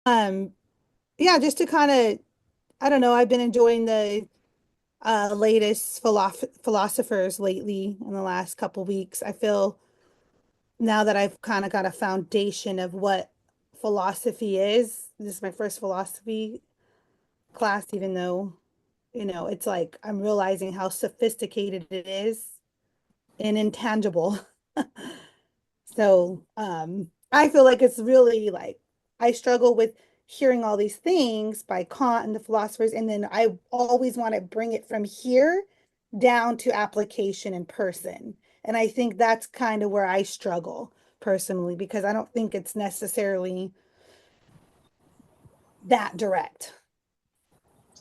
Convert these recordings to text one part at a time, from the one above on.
Um, yeah, just to kind of, I don't know, I've been enjoying the latest philosophers lately in the last couple weeks. I feel now that I've kind of got a foundation of what philosophy is. This is my first philosophy class, even though, it's like I'm realizing how sophisticated it is and intangible. So, I feel like it's really like I struggle with hearing all these things by Kant and the philosophers, and then I always want to bring it from here down to application in person. And I think that's kind of where I struggle personally because I don't think it's necessarily that direct.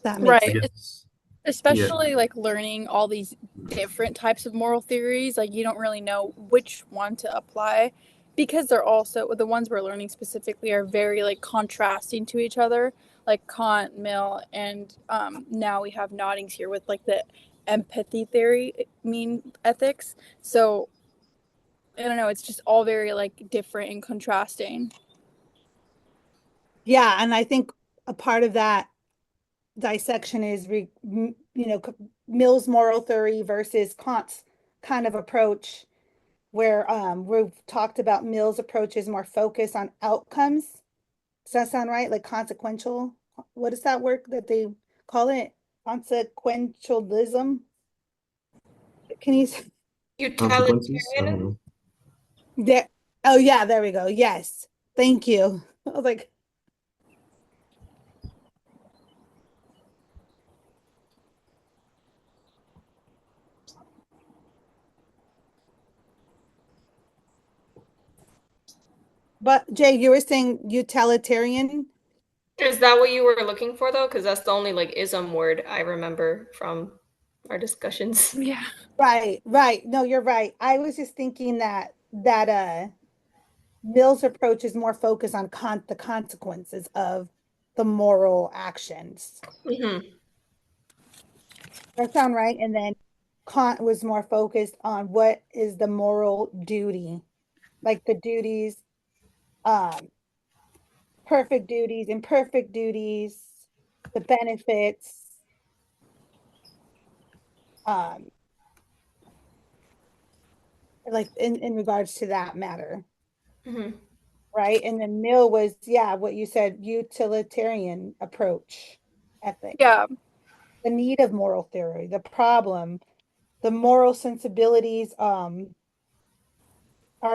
That makes Right. I sense. guess, yeah, Especially like learning all these different types of moral theories, like you don't really know which one to apply because they're also the ones we're learning specifically are very like contrasting to each other, like Kant, Mill, and now we have Noddings here with like the empathy theory, mean ethics. So I don't know, it's just all very like different and contrasting. Yeah, and I think a part of that dissection is Mill's moral theory versus Kant's kind of approach where we've talked about Mill's approach is more focused on outcomes. Does that sound right? Like consequential. What is that word that they call it? Consequentialism. Can you consequences. I don't Utilitarian. know. there? Oh yeah, there we go. Yes. Thank you. I was like, but Jay, you were saying utilitarian. Is that what you were looking for though? Because that's the only like ism word I remember from our discussions. Yeah. Right, right. No, you're right. I was just thinking that Mill's approach is more focused on the consequences of the moral actions. Hmm. That sound right? And then Kant was more focused on what is the moral duty, like the duties, um, perfect duties, imperfect duties, the benefits, um, like in regards to that matter, Hmm. right? And then Mill was, yeah, what you said, utilitarian approach, ethic, Yeah. the need of moral theory, the problem, the moral sensibilities, are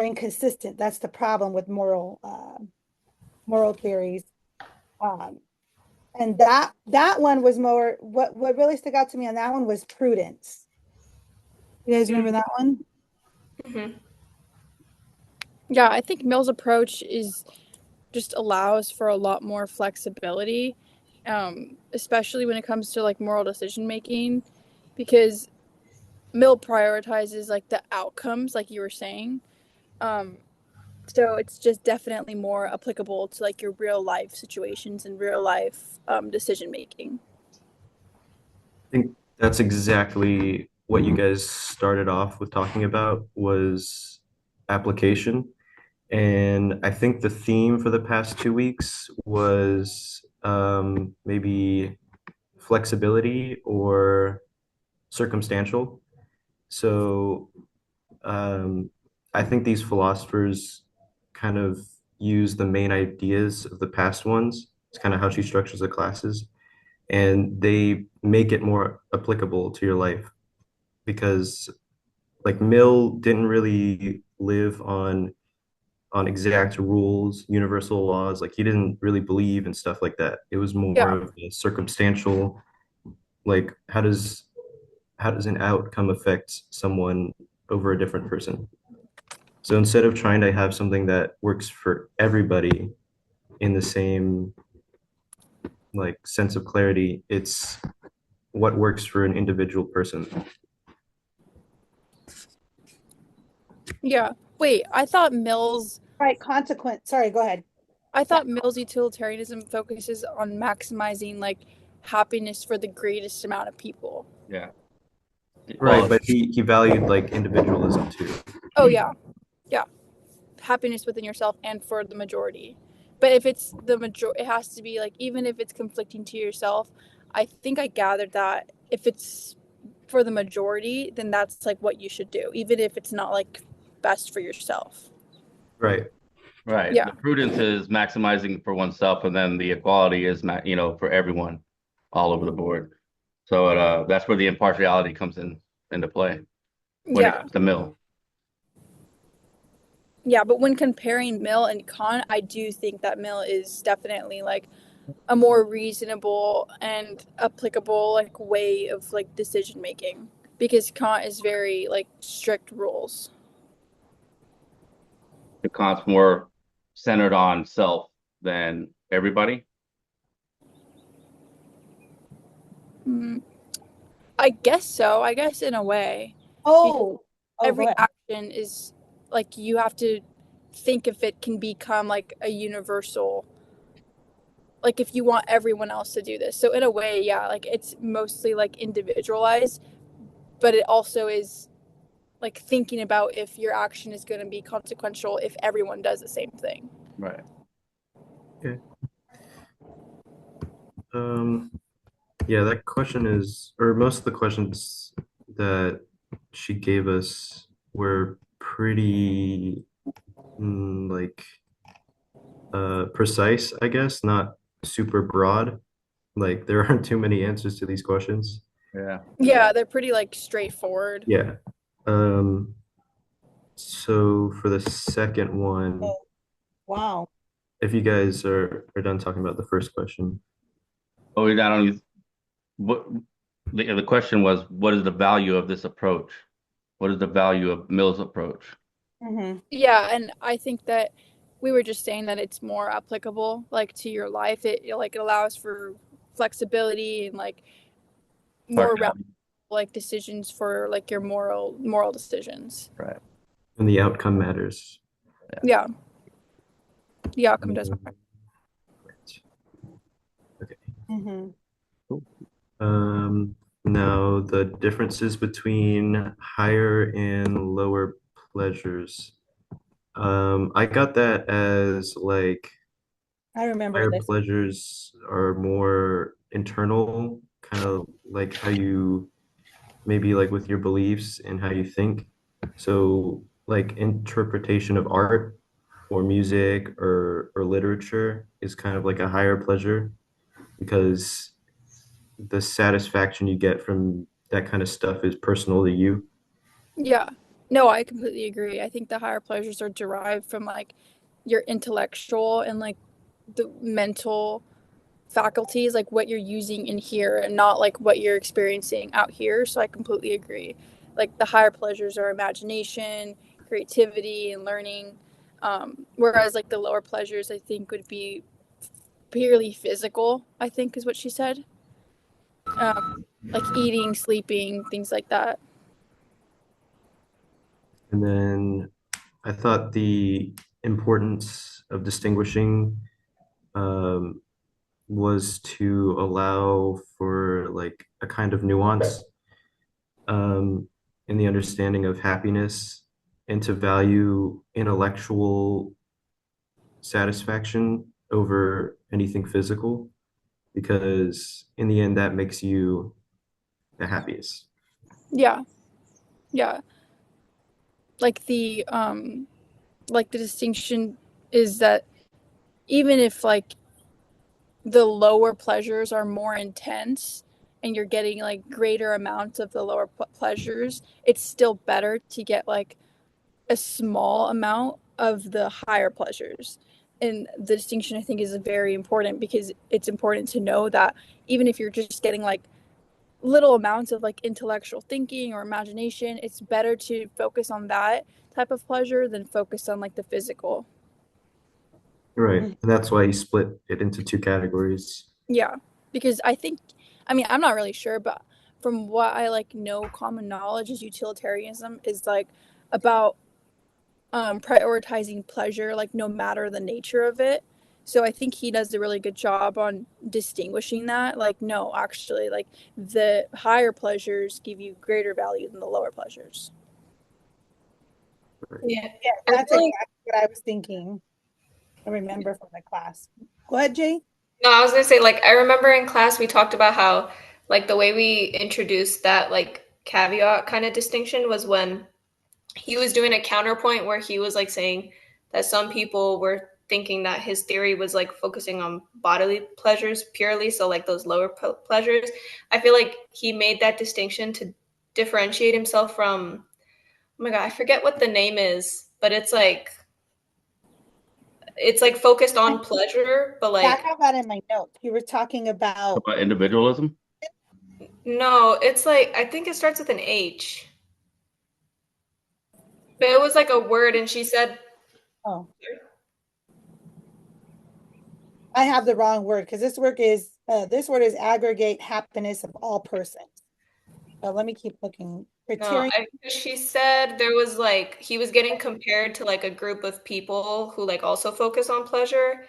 inconsistent. That's the problem with moral theories. Um, and that one was more what really stuck out to me on that one was prudence. You guys remember that one? Hmm. Yeah, I think Mill's approach is just allows for a lot more flexibility, especially when it comes to like moral decision making, because Mill prioritizes like the outcomes, like you were saying. Um, so it's just definitely more applicable to like your real life situations and real life decision making. I think that's exactly what you guys started off with talking about was application. And I think the theme for the past 2 weeks was maybe flexibility or circumstantial. So um, I think these philosophers kind of use the main ideas of the past ones. It's kind of how she structures the classes, and they make it more applicable to your life because, like Mill didn't really live on exact rules, universal laws. Like he didn't really believe in stuff like that. It was more Yeah. of a circumstantial, like how does an outcome affect someone over a different person? So instead of trying to have something that works for everybody in the same like sense of clarity, it's what works for an individual person. Yeah. Wait, Right, consequent. Sorry, go ahead. I Yeah. thought Mill's utilitarianism focuses on maximizing like happiness for the greatest amount of people. Yeah. Right, Well, but he valued like individualism too. Oh yeah. Yeah. Happiness within yourself and for the majority. But if it's the major, it has to be like, even if it's conflicting to yourself, I think I gathered that if it's for the majority, then that's like what you should do, even if it's not like best for yourself. Right. Right. Yeah. The prudence is maximizing for oneself, and then the equality is, for everyone, all over the board. So that's where the impartiality comes into play when it Yeah. comes to Mill. Yeah, but when comparing Mill and Kant, I do think that Mill is definitely like a more reasonable and applicable like way of like decision making, because Kant is very like strict rules. The Kant's more centered on self than everybody. I guess so. I guess in a way. Oh, go Every ahead. action is like you have to think if it can become like a universal, like if you want everyone else to do this. So in a way, yeah, like it's mostly like individualized, but it also is like thinking about if your action is going to be consequential if everyone does the same thing. Right. Okay. Yeah, that question is, or most of the questions that she gave us were pretty like precise, I guess, not super broad. Like there aren't too many answers to these questions. Yeah. Yeah, they're pretty like straightforward. Yeah. Um, so for the second one, Oh, wow. if you guys are done talking about the first question. Oh, we got only what the question was, what is the value of this approach? What is the value of Mill's approach? Mm-hmm. Yeah, and I think that we were just saying that it's more applicable like to your life. It like it allows for flexibility and like more Partiality. like decisions for like your moral decisions. Right. And the outcome matters. Yeah. The outcome does matter. Right. Okay. Mm-hmm. Now the differences between higher and lower pleasures. I got that as like I remember higher this. pleasures are more internal, kind of like how you maybe like with your beliefs and how you think. So like interpretation of art or music or literature is kind of like a higher pleasure because the satisfaction you get from that kind of stuff is personal to you. Yeah. No, I completely agree. I think the higher pleasures are derived from like your intellectual and like the mental faculties, like what you're using in here and not like what you're experiencing out here. So I completely agree. Like the higher pleasures are imagination, creativity, and learning. Whereas like the lower pleasures, I think would be purely physical, I think is what she said. Like eating, sleeping, things like that. And then I thought the importance of distinguishing um, was to allow for like a kind of nuance in the understanding of happiness and to value intellectual satisfaction over anything physical because in the end that makes you the happiest. Yeah. Yeah. Like the distinction is that even if like the lower pleasures are more intense and you're getting like greater amounts of the lower pleasures, it's still better to get like a small amount of the higher pleasures. And the distinction I think is very important because it's important to know that even if you're just getting like little amounts of like intellectual thinking or imagination, it's better to focus on that type of pleasure than focus on like the physical. Right. And that's why he split it into two categories. Yeah, because I think, I mean, I'm not really sure, but from what I like know, common knowledge is utilitarianism is like about prioritizing pleasure, like no matter the nature of it. So I think he does a really good job on distinguishing that. Like, no, actually, like the higher pleasures give you greater value than the lower pleasures. Right. Yeah, yeah, I that's feel like exactly what I was thinking. I remember from the class. Go ahead, Jay. No, I was gonna say, like, I remember in class we talked about how, like, the way we introduced that, like, caveat kind of distinction was when he was doing a counterpoint where he was, like, saying that some people were thinking that his theory was, like, focusing on bodily pleasures purely, so, like, those lower pleasures. I feel like he made that distinction to differentiate himself from, oh my God, I forget what the name is, but it's like focused on pleasure, but Yeah, I like have that in my notes. You were talking about, About individualism. no, it's like I think it starts with an H. But it was like a word, and she said, oh, I have the wrong word because this word is aggregate happiness of all persons. Let me keep looking. no, Criterion. she said there was like he was getting compared to like a group of people who like also focus on pleasure.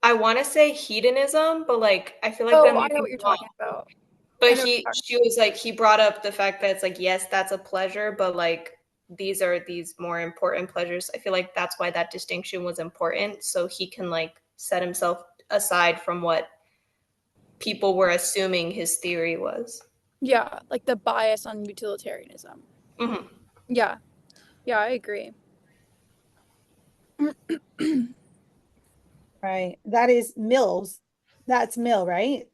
I want to say hedonism, but like I feel like that Oh, I might know be what you're wrong. talking about. I But know what you're talking she was like, he brought up the fact that it's like, yes, that's a pleasure, but like these are these more important pleasures. I feel like that's why that distinction was important. So he can like set himself aside from what people were assuming his theory was. Yeah, like the bias on utilitarianism. Hmm. Yeah, yeah, I agree. Right. That is Mills. That's Mill, right?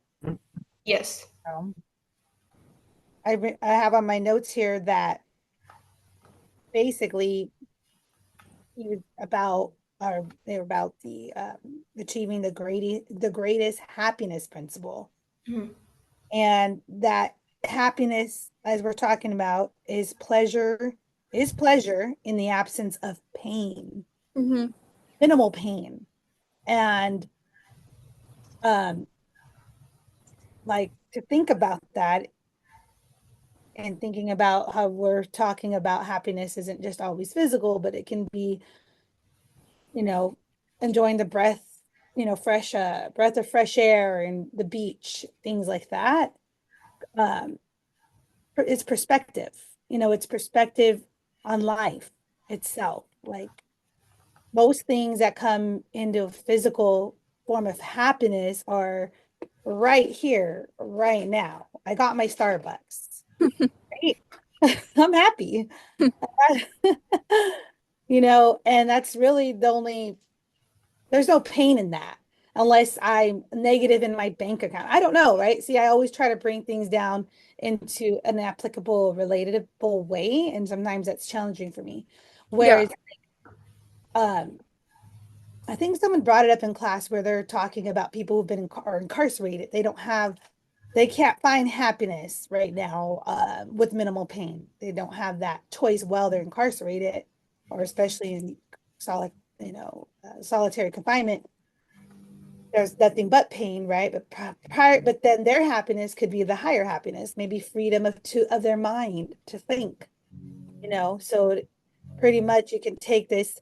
Yes. Um, I have on my notes here that basically he was about or they were about the achieving the greatest happiness principle. Mhm. And that happiness, as we're talking about, is pleasure in the absence of pain, Mm-hmm. minimal pain. And um like to think about that and thinking about how we're talking about happiness isn't just always physical, but it can be, you know, enjoying the breath, fresh breath of fresh air and the beach, things like that. Um, it's perspective, it's perspective on life itself. Like most things that come into physical form of happiness are right here, right now. I got my Starbucks. Great. I'm happy. And that's really there's no pain in that unless I'm negative in my bank account. I don't know, right? See, I always try to bring things down into an applicable, relatable way, and sometimes that's challenging for me. Yeah. Whereas, um, I think someone brought it up in class where they're talking about people who've been are incarcerated. They can't find happiness right now with minimal pain. They don't have that choice while they're incarcerated, or especially in solitary confinement. There's nothing but pain, right? But then their happiness could be the higher happiness, maybe freedom of their mind to think. So pretty much you can take this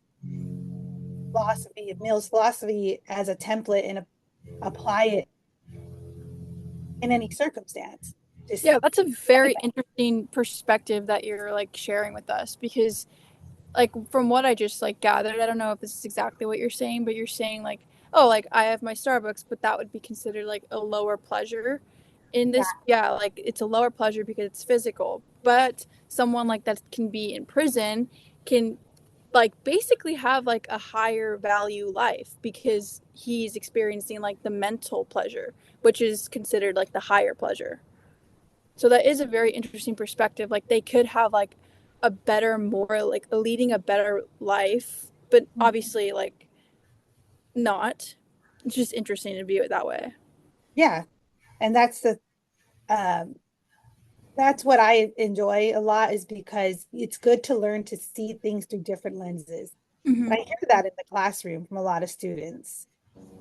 philosophy, Mill's philosophy, as a template and apply it in any circumstance. Just Yeah, that's a very interesting perspective that you're like sharing with us because like from what I just like gathered, I don't know if this is exactly what you're saying, but you're saying like, oh, like I have my Starbucks, but that would be considered like a lower pleasure. In yeah, this, yeah, like it's a lower pleasure because it's physical. But someone like that can be in prison can like basically have like a higher value life because he's experiencing like the mental pleasure, which is considered like the higher pleasure. So that is a very interesting perspective. Like they could have like a better, more like leading a better life, but obviously like not. It's just interesting to view it that way. yeah. And um that's what I enjoy a lot is because it's good to learn to see things through different lenses. Mm-hmm. And I hear that in the classroom from a lot of students.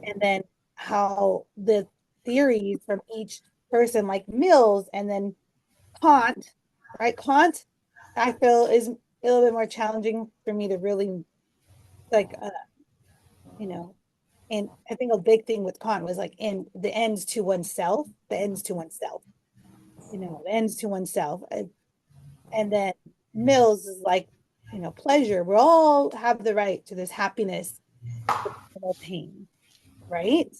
And then how the theories from each person, like Mills and then Kant, right? Kant, I feel is a little bit more challenging for me to really like, you know, and I think a big thing with Kant was like in the ends to oneself, the ends to oneself, the ends to oneself. And then Mills is like, pleasure. We all have the right to this happiness minimal pain, right?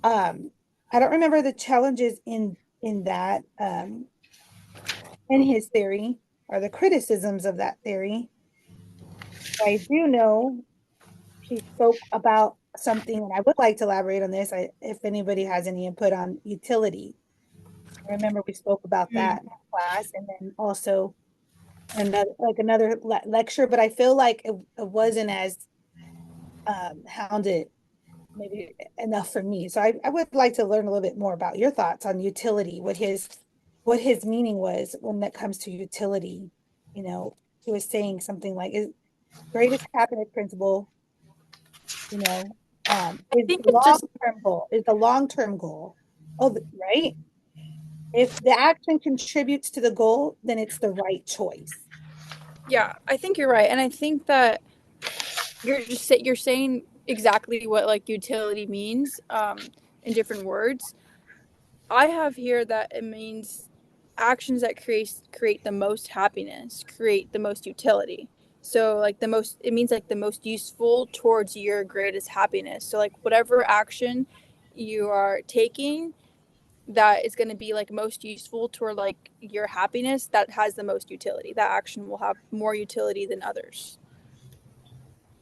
I don't remember the challenges in that in his theory or the criticisms of that theory. I do know he spoke about something, and I would like to elaborate on this. If anybody has any input on utility, I remember we spoke about that in class, and then also another lecture. But I feel like it wasn't as hounded maybe enough for me. So I would like to learn a little bit more about your thoughts on utility, what his meaning was when that comes to utility. You know, he was saying something like is greatest happiness principle, you know, I is think the it's just long-term goal, is the long-term goal. Oh, right. If the action contributes to the goal, then it's the right choice. yeah, I think you're right, and I think that you're saying exactly what like utility means in different words. I have here that it means actions that create the most happiness, create the most utility. So like the most it means like the most useful towards your greatest happiness. So like whatever action you are taking that is going to be like most useful toward like your happiness, that has the most utility. That action will have more utility than others.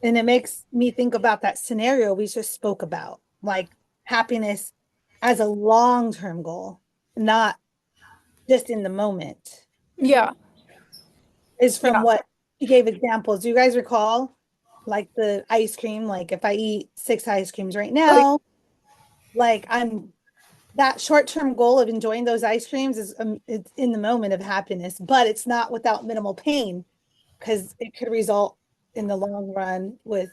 And it makes me think about that scenario we just spoke about, like happiness as a long-term goal, not just in the moment. Yeah. Is from Yeah. what he gave examples. Do you guys recall? Like the ice cream, like if I eat 6 ice creams right Oh, now, like I'm that short-term goal of enjoying those ice creams is it's in the moment of happiness, but it's not without minimal pain because it could result in the long run with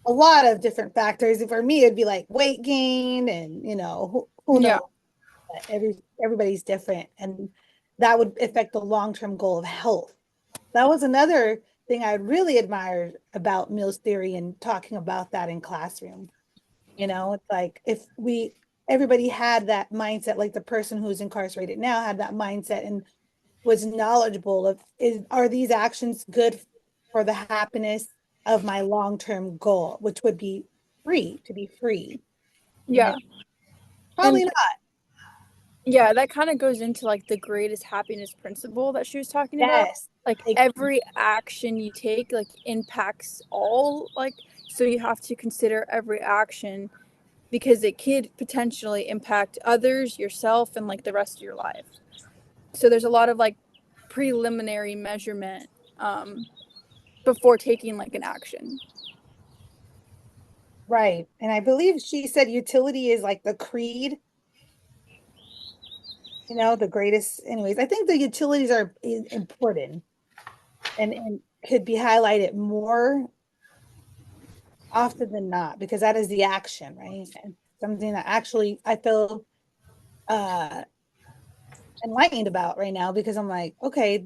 a lot of different factors. For me, it'd be like weight gain and who yeah. knows. Everybody's different, and that would affect the long-term goal of health. That was another thing I really admired about Mill's theory and talking about that in classroom. It's like if everybody had that mindset, like the person who's incarcerated now had that mindset and was knowledgeable of are these actions good for the happiness of my long-term goal, which would be to be free. You know, Yeah. probably And not. yeah, that kind of goes into like the greatest happiness principle that she was talking about. Yes. Like every action you take like impacts all, like, so you have to consider every action because it could potentially impact others, yourself, and like the rest of your life. So there's a lot of like preliminary measurement before taking like an action. Right. And I believe she said utility is like the creed, the greatest. Anyways, I think the utilities are important and could be highlighted more often than not because that is the action, right? And something that actually I feel uh enlightened about right now because I'm like, okay,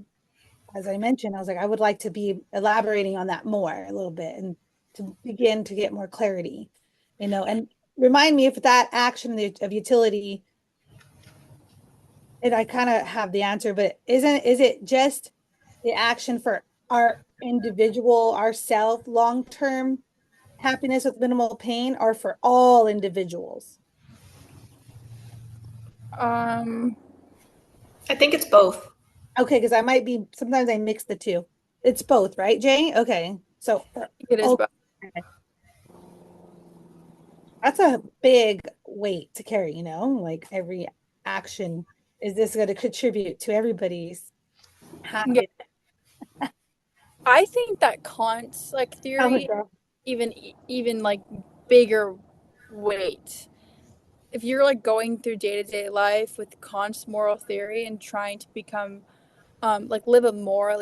as I mentioned, I was like, I would like to be elaborating on that more a little bit and to begin to get more clarity, and remind me if that action of utility, and I kind of have the answer, but is it just the action for our individual, ourself, long-term happiness with minimal pain, or for all individuals? Um, I think it's both. Okay, because sometimes I mix the two. It's both, right, Jay? Okay. So it is, oh, but that's a big weight to carry, like every action. Is this going to contribute to everybody's yeah, happiness? I think that Kant's like Oh, theory girl. even like bigger weight. If you're like going through day-to-day life with Kant's moral theory and trying to become like live a moral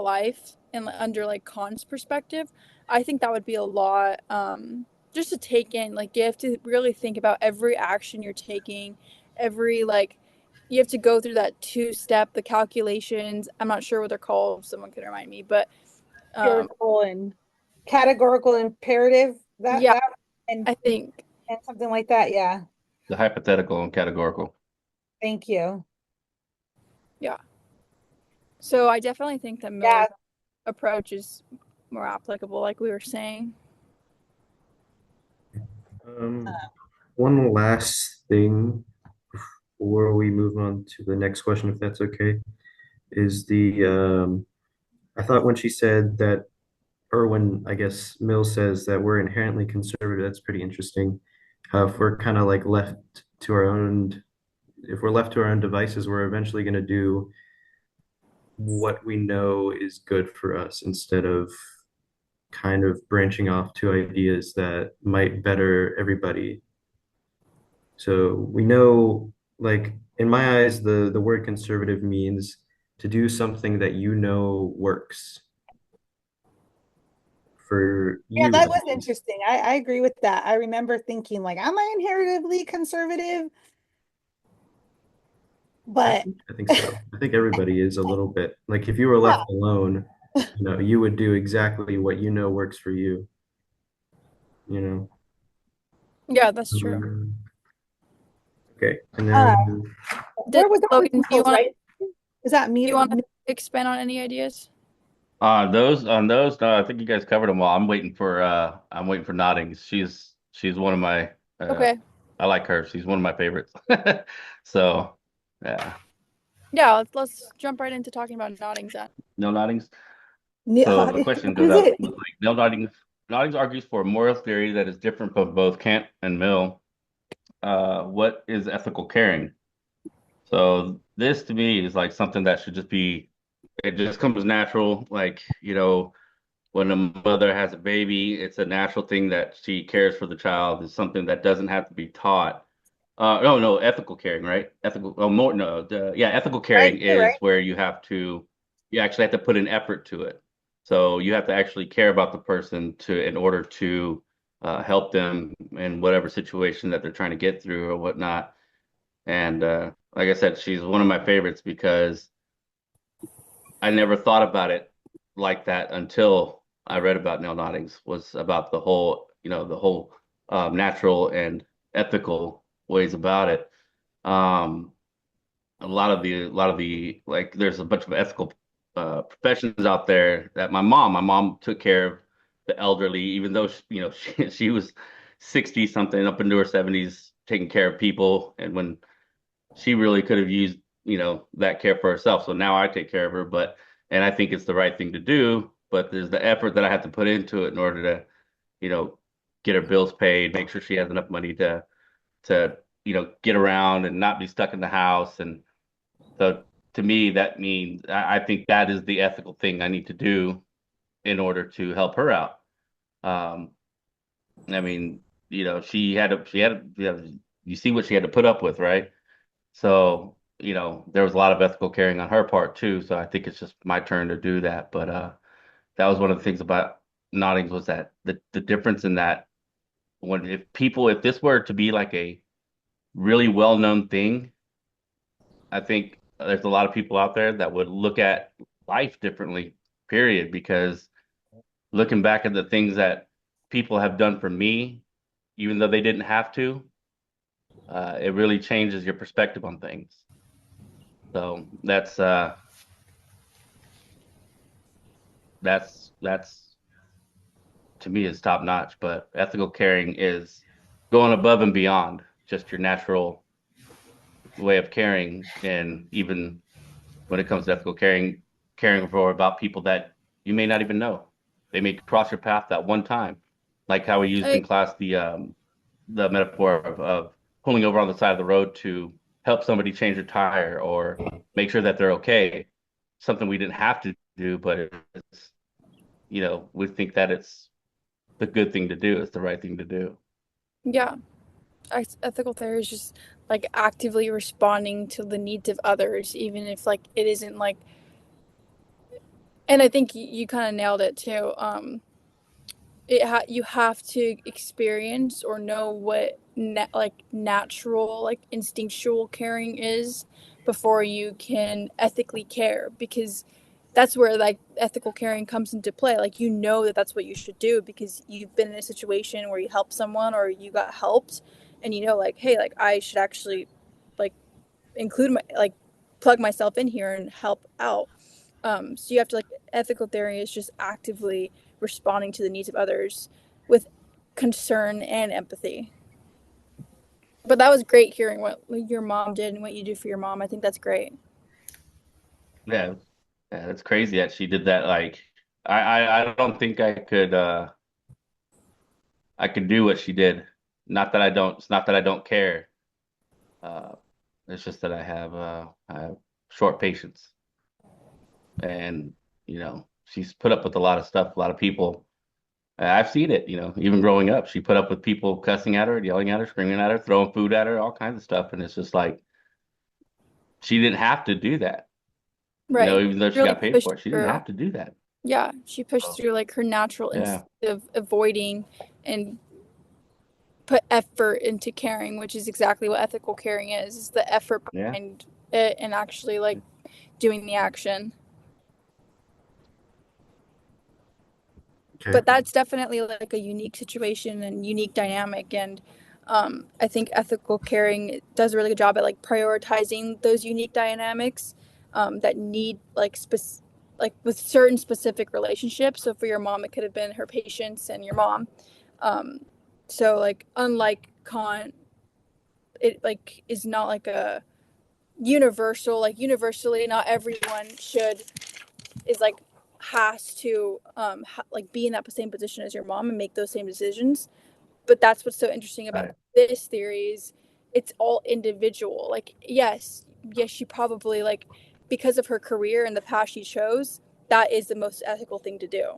life and under like Kant's perspective, I think that would be a lot just to take in. Like you have to really think about every action you're taking, every like you have to go through that two-step, the calculations. I'm not sure what they're called. Someone could remind me, but Empirical and categorical imperative, yeah, and I think and something like that. Yeah. The hypothetical and categorical. Thank you. yeah. So I definitely think that Yeah. Mill's approach is more applicable, like we were saying. One last thing before we move on to the next question, if that's okay, is I thought when she said that, or when I guess Mill says that we're inherently conservative, that's pretty interesting. If we're kind of like left to our own, if we're left to our own devices, we're eventually going to do what we know is good for us instead of kind of branching off to ideas that might better everybody. So we know, like in my eyes, the word conservative means to do something that you know works for Yeah, you that at was least. interesting. I agree with that. I remember thinking like, am I inheritably conservative? But I think so. I think everybody is a little bit like if you were yeah, left alone, you would do exactly what you know works for you, you know. Yeah, that's true. Um, okay, and uh, then Did, where was that with Logan, Mills, right? Is that do me? you want to expand on any ideas? On those, no, I think you guys covered them all. I'm waiting for Noddings. She's one of my Okay. I like her. She's one of my favorites. So yeah. Yeah, let's jump right into talking about noddings then. No Noddings. So the question What goes is out it? like Neil Noddings argues for a moral theory that is different from both Kant and Mill. What is ethical caring? So this to me is like something that should just be it just comes natural. Like, when a mother has a baby, it's a natural thing that she cares for the child. It's something that doesn't have to be taught. No, no, ethical caring, right? Ethical, oh, more, no, yeah, ethical Right, caring you're is right. where you actually have to put an effort to it. So you have to actually care about the person in order to help them in whatever situation that they're trying to get through or whatnot. And like I said, she's one of my favorites because I never thought about it like that until I read about Neil Noddings, was about the whole natural and ethical ways about it. Um, a lot of the like, there's a bunch of ethical professions out there that my mom took care of the elderly, even though she was 60 something up into her 70s taking care of people, and when she really could have used, that care for herself. So now I take care of her, and I think it's the right thing to do, but there's the effort that I have to put into it in order to, you know, get her bills paid, make sure she has enough money to get around and not be stuck in the house. And so to me, that means I think that is the ethical thing I need to do in order to help her out. Um, I mean, you see what she had to put up with, right? So, there was a lot of ethical caring on her part too. So I think it's just my turn to do that. But that was one of the things about Noddings, was that the difference in that, if this were to be like a really well-known thing, I think there's a lot of people out there that would look at life differently, period. Because looking back at the things that people have done for me, even though they didn't have to, it really changes your perspective on things. So that's to me is top notch. But ethical caring is going above and beyond just your natural way of caring. And even when it comes to ethical caring for about people that you may not even know, they may cross your path that one time, like how we used I, in class the metaphor of pulling over on the side of the road to help somebody change a tire or make sure that they're okay. Something we didn't have to do, but it's, we think that it's the good thing to do. It's the right thing to do. yeah, ethical theory is just like actively responding to the needs of others, even if like it isn't like. And I think you kind of nailed it too. You have to experience or know what like natural, like instinctual caring is before you can ethically care, because that's where like ethical caring comes into play. Like, you know that that's what you should do because you've been in a situation where you helped someone or you got helped, and like, hey, like I should actually like include my like plug myself in here and help out. So you have to like, ethical theory is just actively responding to the needs of others with concern and empathy. But that was great hearing what your mom did and what you do for your mom. I think that's great. Yeah, yeah, that's crazy that she did that. Like, I don't think I could do what she did. Not that I don't. It's not that I don't care. Uh, it's just that I have short patience, and she's put up with a lot of stuff, a lot of people. I've seen it. Even growing up, she put up with people cussing at her, yelling at her, screaming at her, throwing food at her, all kinds of stuff, and it's just like she didn't have to do that. Right. Even though she Really got paid pushed for it, she didn't through. have to do that. Yeah, she pushed So, through like her natural yeah, instinct of avoiding and put effort into caring, which is exactly what ethical caring is the effort yeah. behind it and actually like doing the action. Okay. But that's definitely like a unique situation and unique dynamic, and I think ethical caring does a really good job at like prioritizing those unique dynamics that need like with certain specific relationships. So for your mom it could have been her patients and your mom. um, so like unlike Kant, it like is not like a universal, like universally not everyone should is like has to like be in that same position as your mom and make those same decisions. But that's what's so interesting about Right. this theory is it's all individual. Like yes, she probably like because of her career and the path she chose, that is the most ethical thing to do.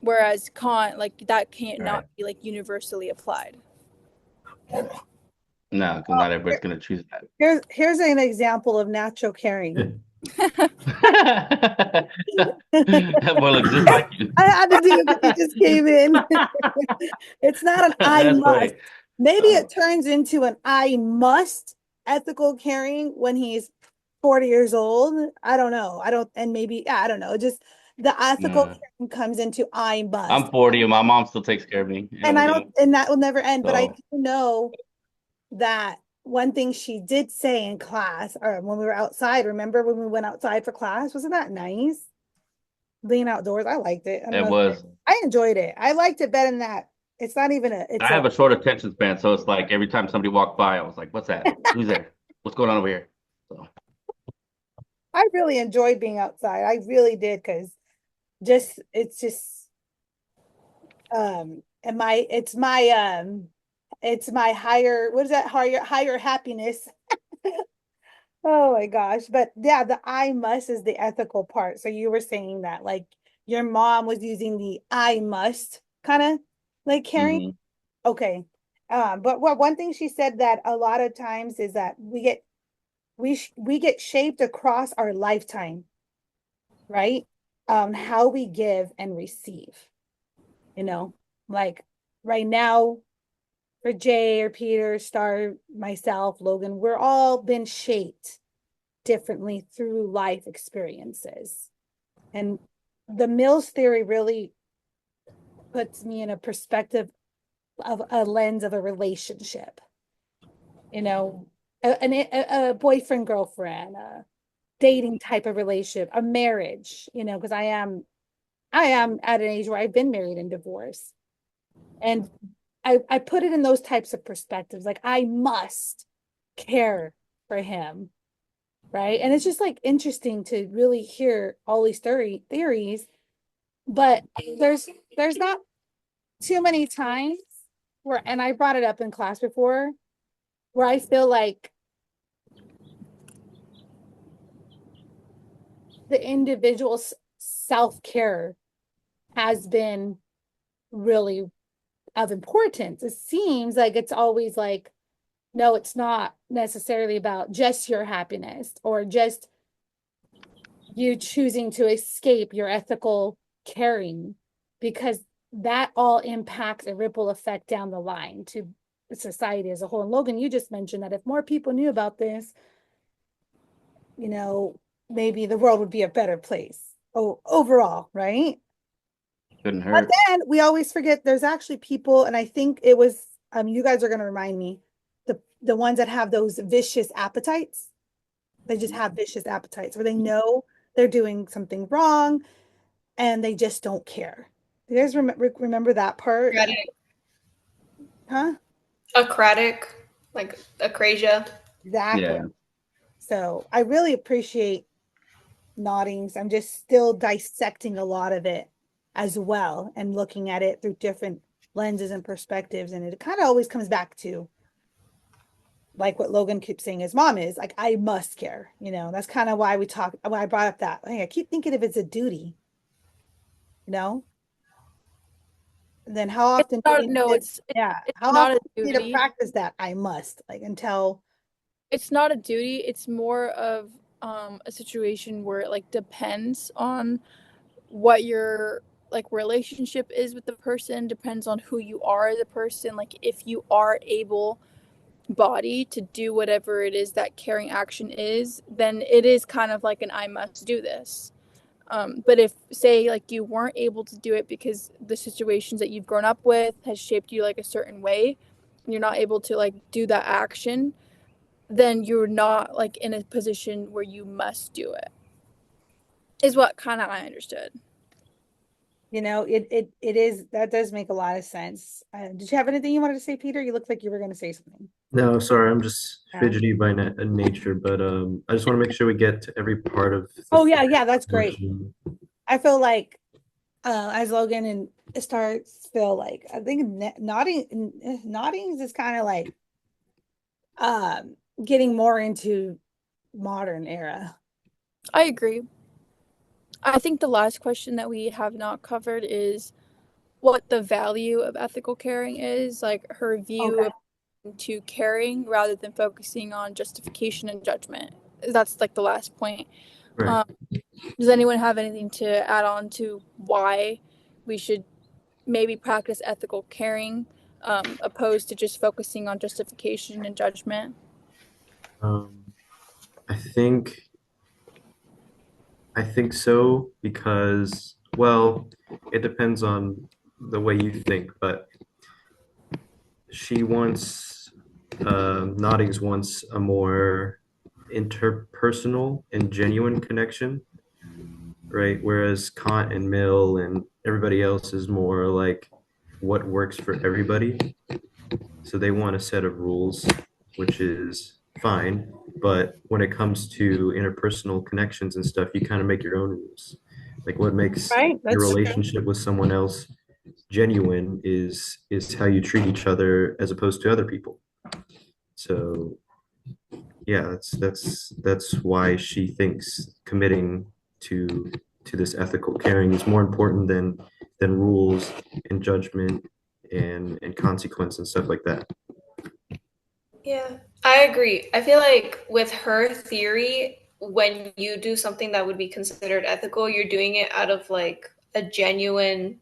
Whereas Kant, like that can't not Right. be like universally applied. No, because not everybody's gonna choose that. Here's an example of natural caring. Well, looks just like you. I had to do it because he just came in. It's not an I That's must. funny. Maybe Uh, it turns into an I must ethical caring when he's 40 years old. I don't know. I don't, and maybe, yeah, I don't know. Just the ethical no. caring comes into I must. I'm 40 and my mom still takes care of me. And I don't, and that will never end. But I So do know that one thing she did say in class, or when we were outside, remember when we went outside for class? Wasn't that nice? Being outdoors, I liked it. I don't it know. was. I enjoyed it. I liked it better than that. It's not even a, I it's a, have a short attention span, so it's like every time somebody walked by, I was like, "What's that? Who's there? What's going on over here?" So I really enjoyed being outside. I really did because it's just, and it's my higher, what is that? Higher happiness. Oh my gosh. But yeah, the I must is the ethical part. So you were saying that like your mom was using the I must kind of like carrying. mhm. Okay. But what one thing she said that a lot of times is that we get shaped across our lifetime, right? How we give and receive, you know, like right now for Jay or Peter, Star, myself, Logan, we're all been shaped differently through life experiences. And the Mills theory really puts me in a perspective of a lens of a relationship, you know, a boyfriend, girlfriend, a dating type of relationship, a marriage, you know, because I am at an age where I've been married and divorced. And I put it in those types of perspectives. Like I must care for him. Right. And it's just like interesting to really hear all these theories, but there's not too many times where, and I brought it up in class before, where I feel like the individual's self-care has been really of importance. It seems like it's always like, no, it's not necessarily about just your happiness or just you choosing to escape your ethical caring, because that all impacts a ripple effect down the line to society as a whole. And Logan, you just mentioned that if more people knew about this, you know, maybe the world would be a better place. Oh, overall, right? Couldn't But hurt. then we always forget there's actually people, and I think it was you guys are gonna remind me, the ones that have those vicious appetites. They just have vicious appetites where they know they're doing something wrong and they just don't care. You guys remember that part? Craddock. Huh? A craddock. like acrasia. Exactly. Yeah. So I really appreciate Noddings. I'm just still dissecting a lot of it as well and looking at it through different lenses and perspectives. And it kind of always comes back to like what Logan keeps saying his mom is like, I must care. That's kind of why why I brought up that. Hey, I keep thinking if it's a duty, you know, then how It's often do not we need no, to, it's yeah, it's how not often a do we need to duty. practice that I must like until, It's not a duty. It's more of a situation where it like depends on what your like relationship is with the person, depends on who you are as a person. Like if you are able body to do whatever it is that caring action is, then it is kind of like an I must do this. But if say like you weren't able to do it because the situations that you've grown up with has shaped you like a certain way, and you're not able to like do that action, then you're not like in a position where you must do it. Is what kind of I understood. it is, that does make a lot of sense. Did you have anything you wanted to say, Peter? You looked like you were going to say something. No, sorry, I'm just Yeah. fidgety by nature, but I just want to make sure we get to every part of the Oh yeah, that's great. portion. I feel like as Logan and starts feel like I think Noddings is kind of like getting more into modern era. I agree. I think the last question that we have not covered is what the value of ethical caring is, like her view Okay. of to caring rather than focusing on justification and judgment. That's like the last point. Right. Um, does anyone have anything to add on to why we should maybe practice ethical caring opposed to just focusing on justification and judgment? Um, I think I think so because, well, it depends on the way you think, but she wants, Noddings wants a more interpersonal and genuine connection, right? Whereas Kant and Mill and everybody else is more like what works for everybody. So they want a set of rules, which is fine. But when it comes to interpersonal connections and stuff, you kind of make your own rules. Like what makes Right, your that's true. relationship with someone else genuine is how you treat each other as opposed to other people. So yeah, that's why she thinks committing to to this ethical caring is more important than rules and judgment and consequence and stuff like that. Yeah, I agree. I feel like with her theory, when you do something that would be considered ethical, you're doing it out of like a genuine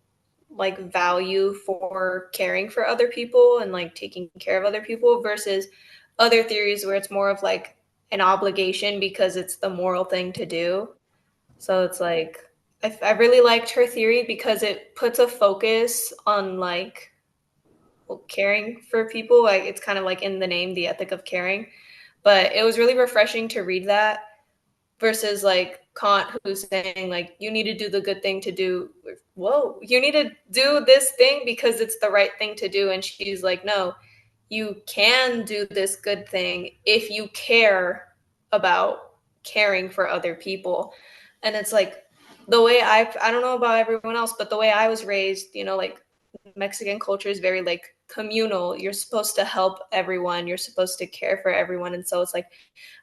like value for caring for other people and like taking care of other people versus other theories where it's more of like an obligation because it's the moral thing to do. So it's like I really liked her theory because it puts a focus on like caring for people. Like it's kind of like in the name, the ethic of caring. But it was really refreshing to read that versus like Kant, who's saying like you need to do the good thing to do. Whoa, you need to do this thing because it's the right thing to do. And she's like, no, you can do this good thing if you care about caring for other people. And it's like the way I don't know about everyone else, but the way I was raised, like Mexican culture is very like communal. You're supposed to help everyone, you're supposed to care for everyone. And so it's like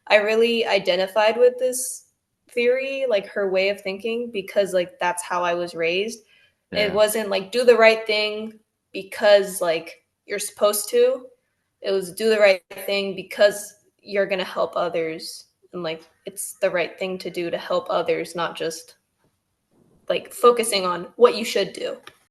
I really identified with this theory, like her way of thinking, because like that's how I was raised. It Yeah. wasn't like do the right thing because like you're supposed to. It was do the right thing because you're going to help others, and like it's the right thing to do to help others, not just like focusing on what you should do.